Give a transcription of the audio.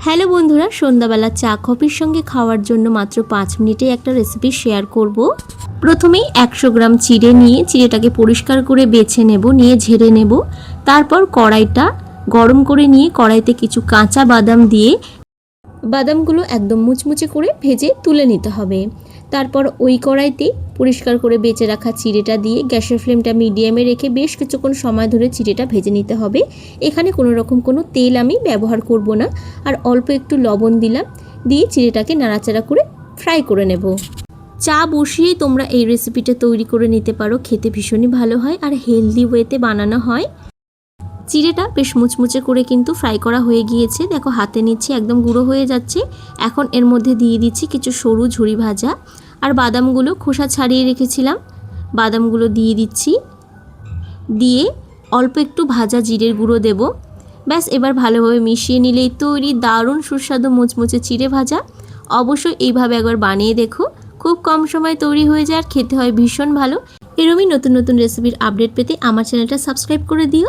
Hello বন্ধুরা, সন্ধ্যাবেলা চা কফির সঙ্গে খাওয়ার জন্য মাত্র 5 মিনিটে একটা রেসিপি শেয়ার করব। প্রথমেই 100 গ্রাম চিড়ে নিয়ে চিড়েটাকে পরিষ্কার করে বেছে নেব, নিয়ে ঝেড়ে নেব। তারপর কড়াইটা গরম করে নিয়ে কড়াইতে কিছু কাঁচা বাদাম দিয়ে বাদামগুলো একদম মুচমুচে করে ভেজে তুলে নিতে হবে। তারপর ওই কড়াইতে পরিষ্কার করে বেঁচে রাখা চিড়েটা দিয়ে গ্যাসের ফ্লেমটা মিডিয়ামে রেখে বেশ কিছুক্ষণ সময় ধরে চিড়েটা ভেজে নিতে হবে। এখানে কোনো রকম কোনো তেল আমি ব্যবহার করব না, আর অল্প একটু লবণ দিলাম, দিয়ে চিড়েটাকে নাড়াচাড়া করে ফ্রাই করে নেব। চা বসিয়েই তোমরা এই রেসিপিটা তৈরি করে নিতে পারো, খেতে ভীষণই ভালো হয় আর হেলদি ওয়েতে বানানো হয়। চিড়েটা বেশ মুচমুচে করে কিন্তু ফ্রাই করা হয়ে গিয়েছে, দেখো হাতে নিচ্ছি একদম গুঁড়ো হয়ে যাচ্ছে। এখন এর মধ্যে দিয়ে দিচ্ছি কিছু সরু ঝুরি ভাজা আর বাদামগুলো খোসা ছাড়িয়ে রেখেছিলাম, বাদামগুলো দিয়ে দিচ্ছি। দিয়ে অল্প একটু ভাজা জিরের গুঁড়ো দেব। ব্যাস এবার ভালোভাবে মিশিয়ে নিলেই তৈরি দারুণ সুস্বাদু মুচমুচে চিড়ে ভাজা। অবশ্যই এইভাবে একবার বানিয়ে দেখো, খুব কম সময়ে তৈরি হয়ে যায় আর খেতে হয় ভীষণ ভালো। এরকমই নতুন নতুন রেসিপির আপডেট পেতে আমার চ্যানেলটা সাবস্ক্রাইব করে দিও।